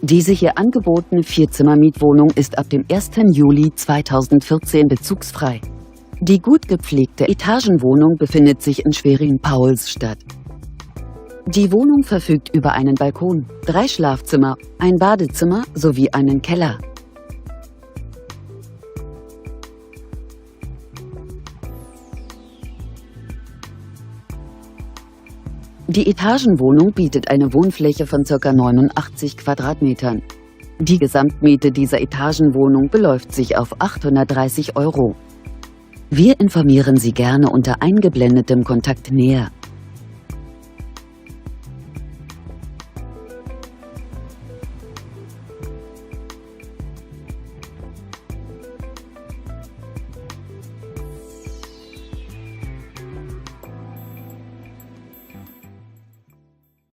Diese hier angebotene Vierzimmer-Mietwohnung ist ab dem 1. Juli 2014 bezugsfrei. Die gut gepflegte Etagenwohnung befindet sich in Schwerin-Paulsstadt. Die Wohnung verfügt über einen Balkon, 3 Schlafzimmer, ein Badezimmer sowie einen Keller. Die Etagenwohnung bietet eine Wohnfläche von ca. 89 Quadratmetern. Die Gesamtmiete dieser Etagenwohnung beläuft sich auf 830 €. Wir informieren Sie gerne unter eingeblendetem Kontakt näher.